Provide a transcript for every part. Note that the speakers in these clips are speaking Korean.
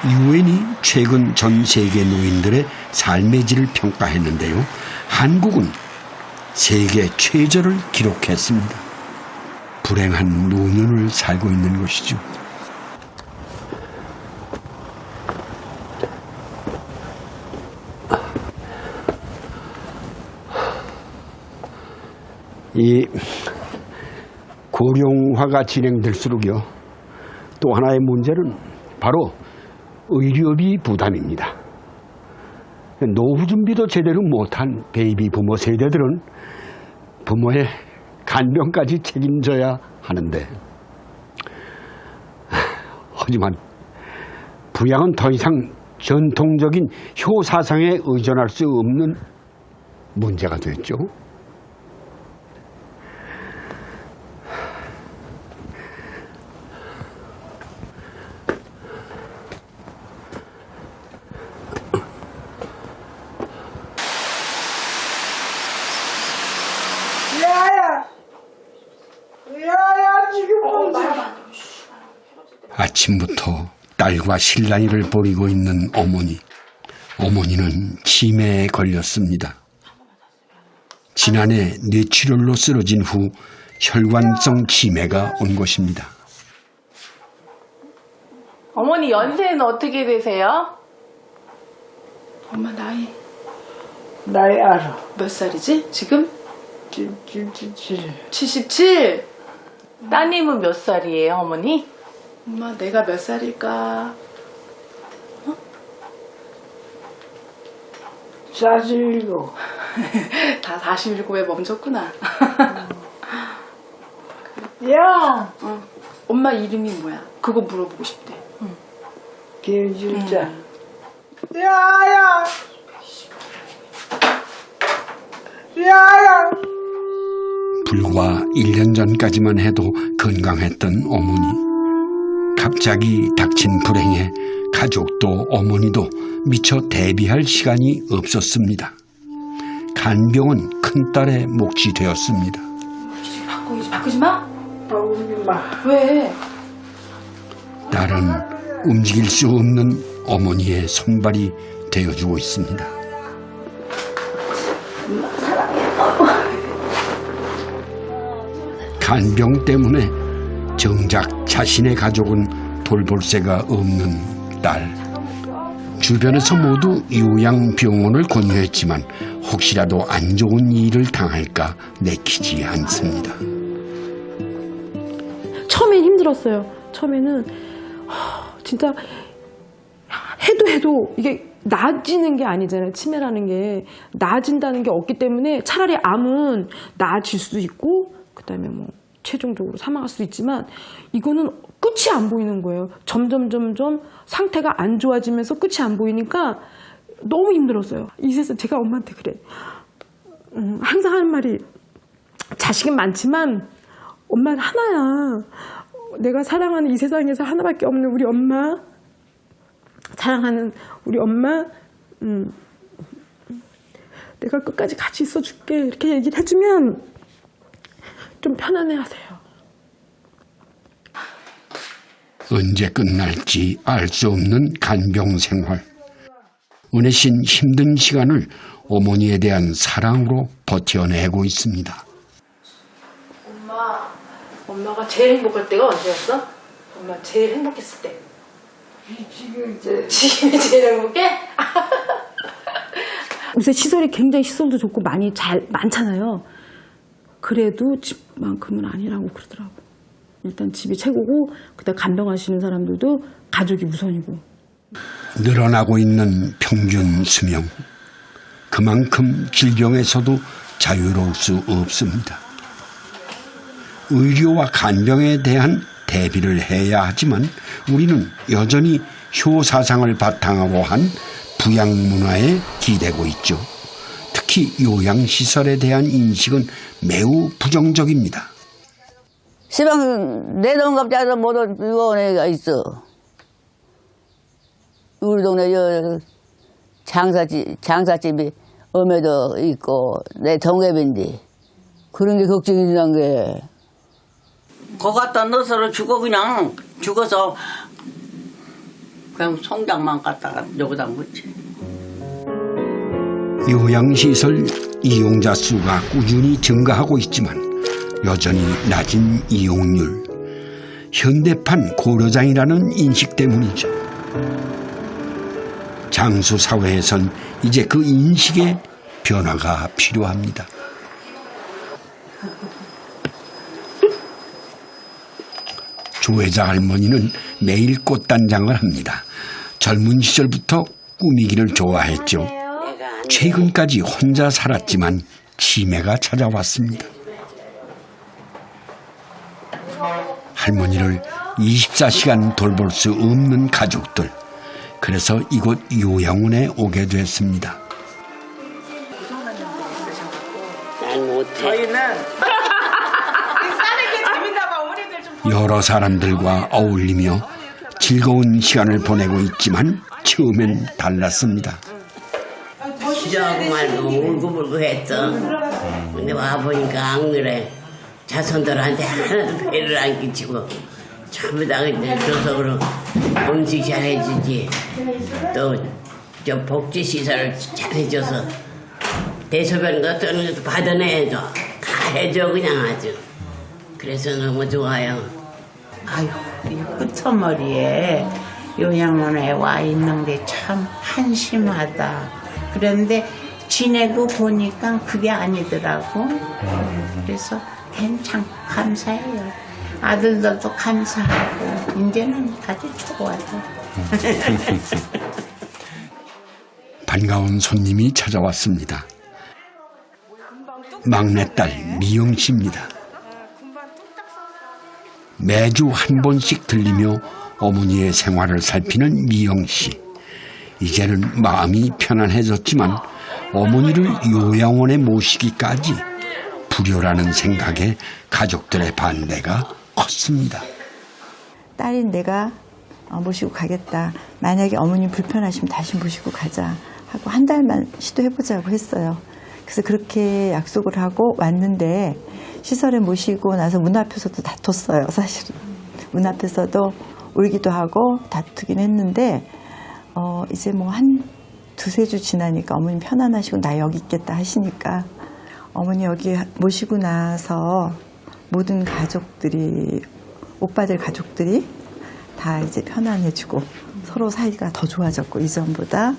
유엔이 최근 전 세계 노인들의 삶의 질을 평가했는데요. 한국은 세계 최저를 기록했습니다. 불행한 노년을 살고 있는 것이죠. 이 고령화가 진행될수록요, 또 하나의 문제는 바로 의료비 부담입니다. 노후 준비도 제대로 못한 베이비 부모 세대들은 부모의 간병까지 책임져야 하는데, 하지만 부양은 더 이상 전통적인 효사상에 의존할 수 없는 문제가 됐죠. 아침부터 딸과 실랑이를 벌이고 있는 어머니. 어머니는 치매에 걸렸습니다. 지난해 뇌출혈로 쓰러진 후 혈관성 치매가 온 것입니다. 어머니 연세는 어떻게 되세요? 엄마 나이 알아. 몇 살이지? 지금? 77. 따님은 몇 살이에요, 어머니? 엄마 내가 몇 살일까? 47. 다 47에 멈췄구나. 야! 엄마 이름이 뭐야? 그거 물어보고 싶대. 김실자. 야야! 야야! 불과 1년 전까지만 해도 건강했던 어머니. 갑자기 닥친 불행에 가족도 어머니도 미처 대비할 시간이 없었습니다. 간병은 큰딸의 몫이 되었습니다. 바꾸지 마? 바꾸지 마. 왜? 딸은 움직일 수 없는 어머니의 손발이 되어주고 있습니다. 간병 때문에 정작 자신의 가족은 돌볼 새가 없는 딸. 주변에서 모두 요양병원을 권유했지만 혹시라도 안 좋은 일을 당할까 내키지 않습니다. 처음엔 힘들었어요. 처음에는 진짜 해도 이게 나아지는 게 아니잖아요. 치매라는 게 나아진다는 게 없기 때문에 차라리 암은 나아질 수도 있고 그다음에 뭐 최종적으로 사망할 수도 있지만 이거는 끝이 안 보이는 거예요. 점점 상태가 안 좋아지면서 끝이 안 보이니까 너무 힘들었어요. 이 세상 제가 엄마한테 그래. 항상 하는 말이 자식은 많지만 엄마는 하나야. 내가 사랑하는 이 세상에서 하나밖에 없는 우리 엄마. 사랑하는 우리 엄마. 내가 끝까지 같이 있어줄게. 이렇게 얘기를 해주면 좀 편안해하세요. 언제 끝날지 알 수 없는 간병 생활. 은혜 씨는 힘든 시간을 어머니에 대한 사랑으로 버텨내고 있습니다. 엄마가 제일 행복할 때가 언제였어? 엄마 제일 행복했을 때. 지금이 제일 행복해? 요새 시설이 굉장히 시설도 좋고 많잖아요. 그래도 집만큼은 아니라고 그러더라고. 일단 집이 최고고 그다음 간병하시는 사람들도 가족이 우선이고. 늘어나고 있는 평균 수명. 그만큼 질병에서도 자유로울 수 없습니다. 의료와 간병에 대한 대비를 해야 하지만 우리는 여전히 효사상을 바탕으로 한 부양 문화에 기대고 있죠. 특히 요양시설에 대한 인식은 매우 부정적입니다. 시방 내 동갑자도 모두 요원회가 있어. 우리 동네 장사집이 엄에도 있고 내 동갑인데 그런 게 걱정이 난 게. 거 갖다 넣어서 죽어 그냥 죽어서 그냥 송장만 갖다가 여기다 묻지. 요양시설 이용자 수가 꾸준히 증가하고 있지만 여전히 낮은 이용률. 현대판 고려장이라는 인식 때문이죠. 장수 사회에선 이제 그 인식에 변화가 필요합니다. 조혜자 할머니는 매일 꽃단장을 합니다. 젊은 시절부터 꾸미기를 좋아했죠. 최근까지 혼자 살았지만 치매가 찾아왔습니다. 할머니를 24시간 돌볼 수 없는 가족들. 그래서 이곳 요양원에 오게 됐습니다. 난 못해. 여러 사람들과 어울리며 즐거운 시간을 보내고 있지만 처음엔 달랐습니다. 정말 울고불고 했어. 근데 와보니까 안 그래. 자손들한테 하나도 배를 안 끼치고 전부 다 그냥 줘서 그럼 음식 잘해주지. 또 저 복지시설을 잘해줘서 대소변 같은 것도 받아내줘. 다 해줘 그냥 아주. 그래서 너무 좋아요. 아유, 이 끝머리에 요양원에 와 있는 게 참 한심하다. 그런데 지내고 보니까 그게 아니더라고. 그래서 괜찮고 감사해요. 아들들도 감사하고 이제는 아주 좋아요. 반가운 손님이 찾아왔습니다. 막내딸 미영 씨입니다. 매주 한 번씩 들리며 어머니의 생활을 살피는 미영 씨. 이제는 마음이 편안해졌지만 어머니를 요양원에 모시기까지 불효라는 생각에 가족들의 반대가 컸습니다. 딸인 내가 모시고 가겠다. 만약에 어머님 불편하시면 다시 모시고 가자 하고 한 달만 시도해보자고 했어요. 그래서 그렇게 약속을 하고 왔는데 시설에 모시고 나서 문 앞에서도 다퉜어요. 사실은 문 앞에서도 울기도 하고 다투긴 했는데 이제 뭐 한 두세 주 지나니까 어머님 편안하시고 나 여기 있겠다 하시니까 어머니 여기 모시고 나서 모든 가족들이 오빠들 가족들이 다 이제 편안해지고 서로 사이가 더 좋아졌고 이전보다.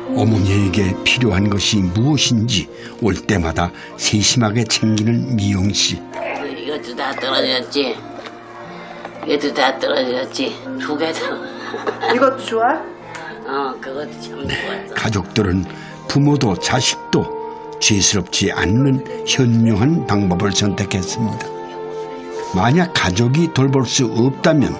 어머니에게 필요한 것이 무엇인지 올 때마다 세심하게 챙기는 미영 씨. 이것도 다 떨어졌지. 이것도 다 떨어졌지. 두 개도. 이것도 좋아? 그것도 참 좋았어. 가족들은 부모도 자식도 죄스럽지 않는 현명한 방법을 선택했습니다. 만약 가족이 돌볼 수 없다면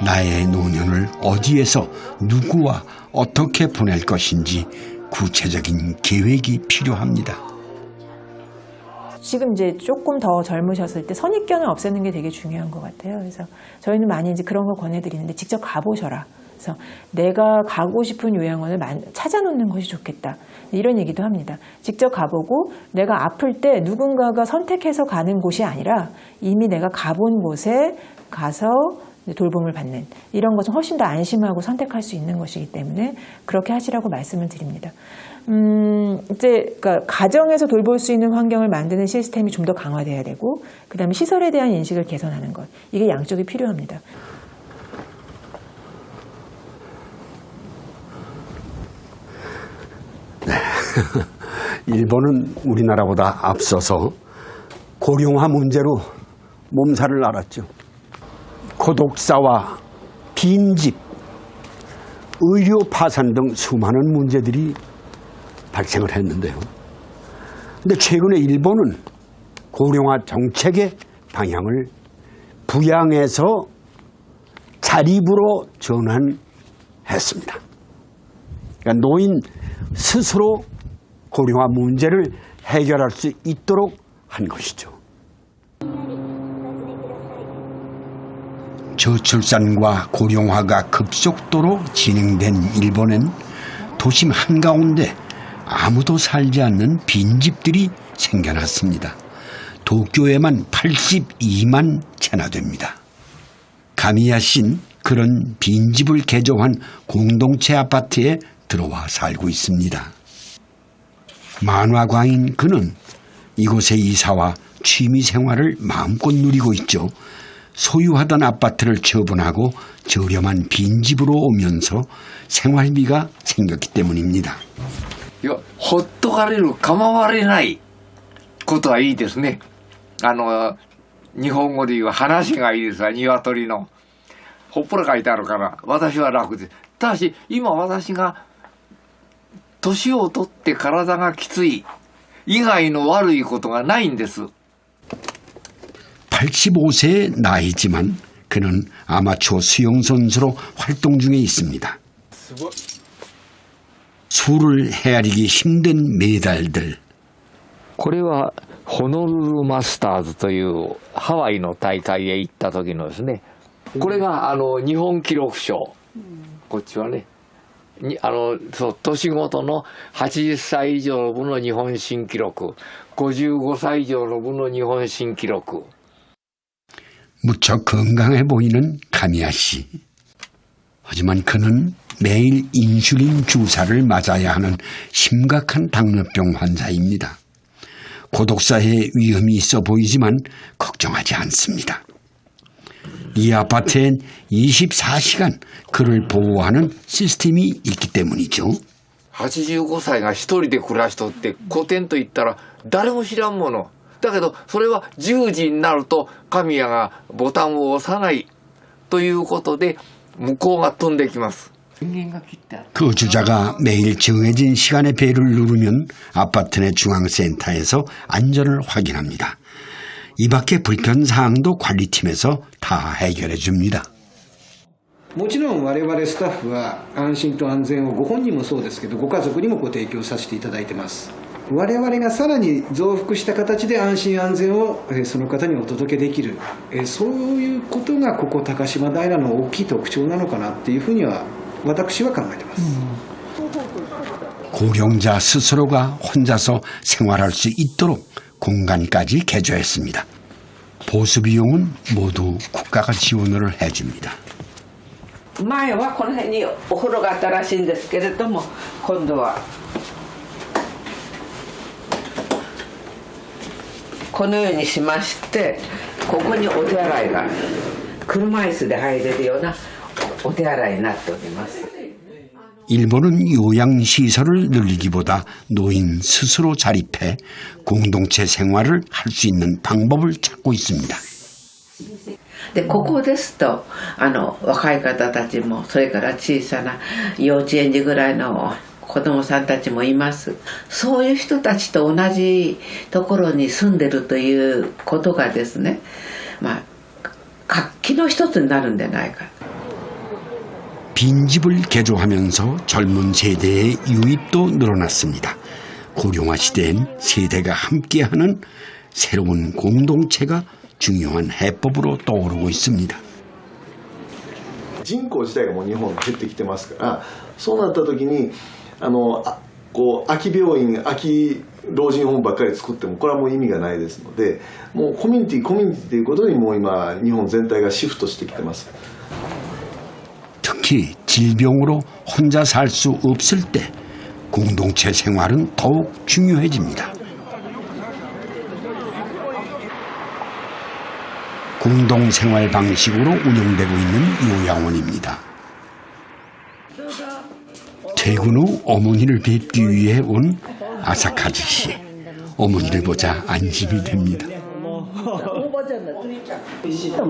나의 노년을 어디에서 누구와 어떻게 보낼 것인지 구체적인 계획이 필요합니다. 지금 이제 조금 더 젊으셨을 때 선입견을 없애는 게 되게 중요한 것 같아요. 그래서 저희는 많이 이제 그런 걸 권해드리는데 직접 가보셔라. 그래서 내가 가고 싶은 요양원을 찾아놓는 것이 좋겠다. 이런 얘기도 합니다. 직접 가보고 내가 아플 때 누군가가 선택해서 가는 곳이 아니라 이미 내가 가본 곳에 가서 돌봄을 받는 이런 것은 훨씬 더 안심하고 선택할 수 있는 것이기 때문에 그렇게 하시라고 말씀을 드립니다. 이제 그러니까 가정에서 돌볼 수 있는 환경을 만드는 시스템이 좀 더 강화돼야 되고 그다음에 시설에 대한 인식을 개선하는 것 이게 양쪽이 필요합니다. 일본은 우리나라보다 앞서서 고령화 문제로 몸살을 앓았죠. 고독사와 빈집, 의료 파산 등 수많은 문제들이 발생을 했는데요. 근데 최근에 일본은 고령화 정책의 방향을 부양에서 자립으로 전환했습니다. 그러니까 노인 스스로 고령화 문제를 해결할 수 있도록 한 것이죠. 저출산과 고령화가 급속도로 진행된 일본엔 도심 한가운데 아무도 살지 않는 빈집들이 생겨났습니다. 도쿄에만 82만 채나 됩니다. 가미야시는 그런 빈집을 개조한 공동체 아파트에 들어와 살고 있습니다. 만화가인 그는 이곳에 이사와 취미 생활을 마음껏 누리고 있죠. 소유하던 아파트를 처분하고 저렴한 빈집으로 오면서 생활비가 생겼기 때문입니다. いや、ほっとかれる、構われないことはいいですね。日本語で言う話がいいですわ、鶏の。ほっぽら書いてあるから、私は楽です。ただし、今私が、年を取って体がきつい以外の悪いことがないんです。 85세의 나이지만 그는 아마추어 수영 선수로 활동 중에 있습니다. 수를 헤아리기 힘든 메달들. これはホノルルマスターズというハワイの大会へ行った時のですね。これが日本記録賞。こっちはね。そう年ごとの80歳以上の部の日本新記録、55歳以上の部の日本新記録。 무척 건강해 보이는 카미야 씨. 하지만 그는 매일 인슐린 주사를 맞아야 하는 심각한 당뇨병 환자입니다. 고독사의 위험이 있어 보이지만 걱정하지 않습니다. 이 아파트엔 24시간 그를 보호하는 시스템이 있기 때문이죠. 85歳が一人で暮らしとって古典と言ったら誰も知らんもの。だけどそれは10時になると神谷がボタンを押さないということで向こうが飛んできます。 거주자가 매일 정해진 시간에 벨을 누르면 아파트 내 중앙센터에서 안전을 확인합니다. 이 밖에 불편사항도 관리팀에서 다 해결해 줍니다. もちろん我々スタッフは安心と安全をご本人もそうですけどご家族にもご提供させていただいてます。我々がさらに増幅した形で安心安全をその方にお届けできる、そういうことがここ高島平の大きい特徴なのかなっていうふうには私は考えてます。 고령자 스스로가 혼자서 생활할 수 있도록 공간까지 개조했습니다. 보수 비용은 모두 국가가 지원을 해줍니다. 前はこの辺にお風呂があったらしいんですけれども、今度はこのようにしまして、ここにお手洗いが車椅子で入れるようなお手洗いになっております。 일본은 요양시설을 늘리기보다 노인 스스로 자립해 공동체 생활을 할 수 있는 방법을 찾고 있습니다. でここですと若い方たちもそれから小さな幼稚園児ぐらいの子どもさんたちもいます。そういう人たちと同じところに住んでるということがですね、活気の一つになるんじゃないか。 빈집을 개조하면서 젊은 세대의 유입도 늘어났습니다. 고령화 시대엔 세대가 함께하는 새로운 공동체가 중요한 해법으로 떠오르고 있습니다. 人口自体がもう日本減ってきてますから、そうなった時に空き病院、空き老人ホームばっかり作ってもこれはもう意味がないですので、もうコミュニティということにもう今日本全体がシフトしてきてます。 특히 질병으로 혼자 살 수 없을 때 공동체 생활은 더욱 중요해집니다. 공동생활 방식으로 운영되고 있는 요양원입니다. 퇴근 후 어머니를 뵙기 위해 온 아사카즈 씨. 어머니를 보자 안심이 됩니다.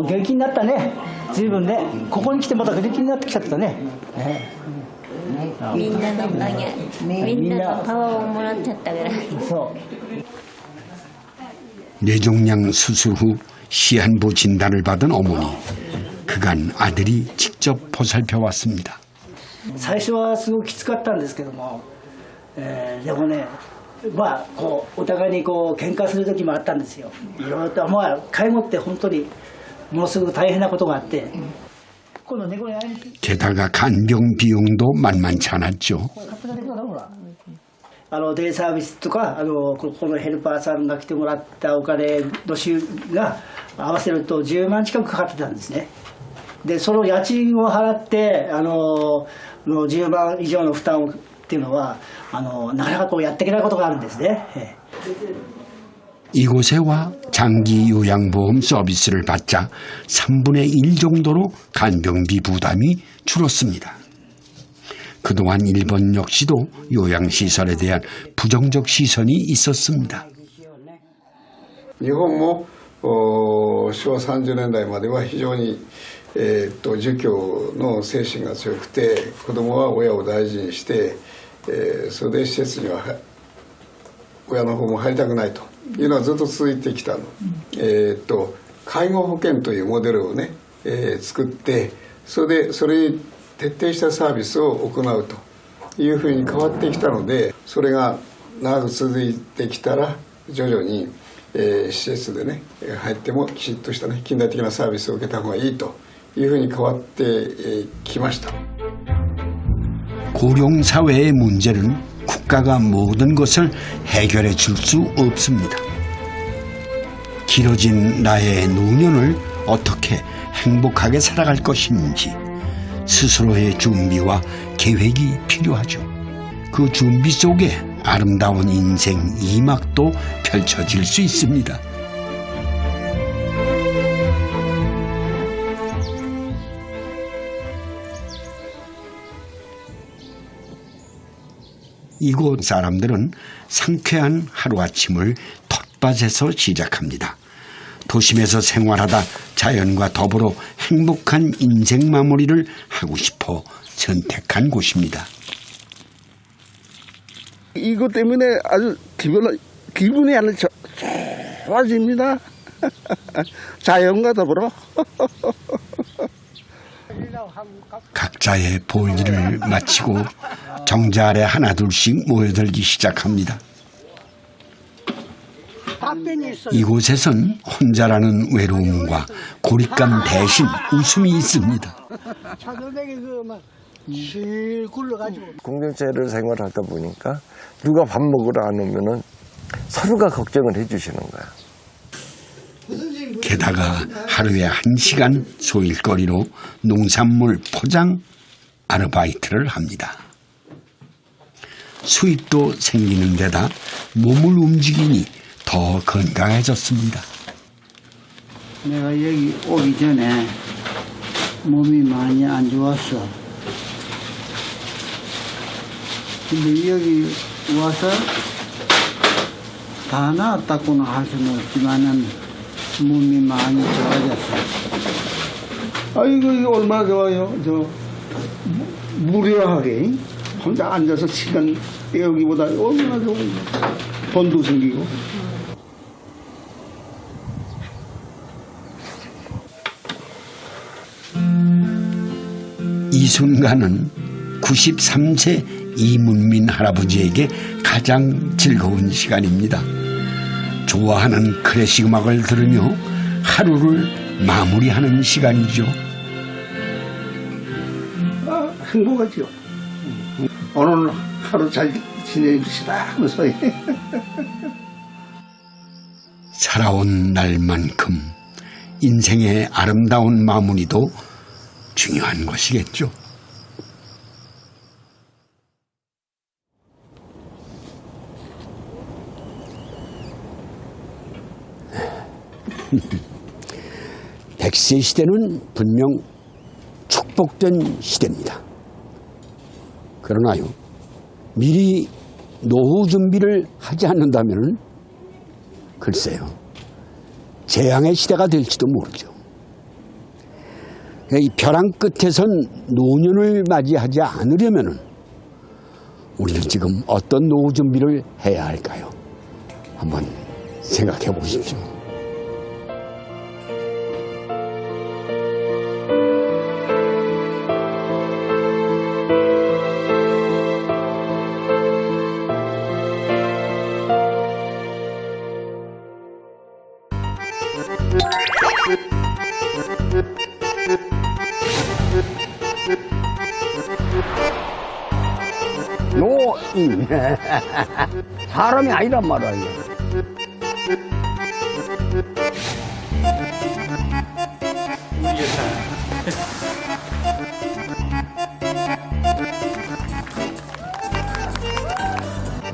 元気になったね。随分ね。ここに来てまた元気になってきちゃったね。みんなのおかげ。みんなのパワーをもらっちゃったぐらい。そう。 뇌종양 수술 후 시한부 진단을 받은 어머니. 그간 아들이 직접 보살펴 왔습니다. 最初はすごくきつかったんですけども、でもね。 お互いに喧嘩する時もあったんですよ。いろいろと介護って本当にものすごく大変なことがあって。 게다가 간병 비용도 만만치 않았죠. デイサービスとかこのヘルパーさんが来てもらったお金の収が合わせると10万近くかかってたんですね。でその家賃を払って10万以上の負担っていうのはなかなかこうやっていけないことがあるんですね。 이곳에 와 장기 요양보험 서비스를 받자 3분의 1 정도로 간병비 부담이 줄었습니다. 그동안 일본 역시도 요양시설에 대한 부정적 시선이 있었습니다. 日本も昭和30年代までは非常に儒教の精神が強くて子供は親を大事にして、それで施設には親の方も入りたくないというのはずっと続いてきたの。介護保険というモデルをね、作ってそれに徹底したサービスを行うというふうに変わってきたので、それが長く続いてきたら徐々に、施設でね入ってもきちっとしたね近代的なサービスを受けた方がいいというふうに変わってきました。 고령 사회의 문제는 국가가 모든 것을 해결해 줄 수 없습니다. 길어진 나의 노년을 어떻게 행복하게 살아갈 것인지 스스로의 준비와 계획이 필요하죠. 그 준비 속에 아름다운 인생 2막도 펼쳐질 수 있습니다. 이곳 사람들은 상쾌한 하루아침을 텃밭에서 시작합니다. 도심에서 생활하다 자연과 더불어 행복한 인생 마무리를 하고 싶어 선택한 곳입니다. 이것 때문에 아주 기분이 아주 좋아집니다. 자연과 더불어. 각자의 볼일을 마치고 정자 아래 하나둘씩 모여들기 시작합니다. 이곳에선 혼자라는 외로움과 고립감 대신 웃음이 있습니다. 공동체를 생활하다 보니까 누가 밥 먹으러 안 오면은 서로가 걱정을 해주시는 거야. 게다가 하루에 1시간 소일거리로 농산물 포장 아르바이트를 합니다. 수입도 생기는 데다 몸을 움직이니 더 건강해졌습니다. 내가 여기 오기 전에 몸이 많이 안 좋았어. 근데 여기 와서 다 나았다고는 할 수는 없지만은 몸이 많이 좋아졌어. 아이고 이거 얼마나 좋아요. 저 무료하게 혼자 앉아서 시간 때우기보다 얼마나 좋아요. 돈도 생기고. 이 순간은 93세 이문민 할아버지에게 가장 즐거운 시간입니다. 좋아하는 클래식 음악을 들으며 하루를 마무리하는 시간이죠. 행복하죠. 오늘 하루 잘 지내봅시다 하면서. 살아온 날만큼 인생의 아름다운 마무리도 중요한 것이겠죠. 백세 시대는 분명 축복된 시대입니다. 그러나요, 미리 노후 준비를 하지 않는다면 글쎄요, 재앙의 시대가 될지도 모르죠. 이 벼랑 끝에선 노년을 맞이하지 않으려면 우리는 지금 어떤 노후 준비를 해야 할까요? 한번 생각해 보십시오. 노인 사람이 아니란 말이야. 이게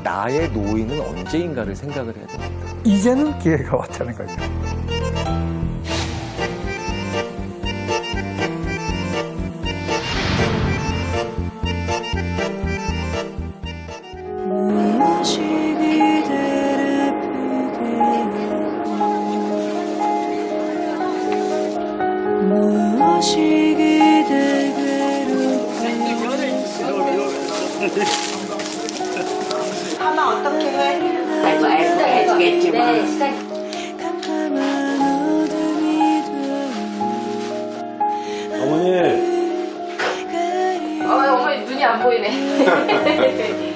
나의 노인은 언제인가를 생각을 해야 됩니다. 이제는 기회가 왔다는 거죠. 하나 어떻게 해? 아이고 해주겠지만. 어머니 눈이 안 보이네.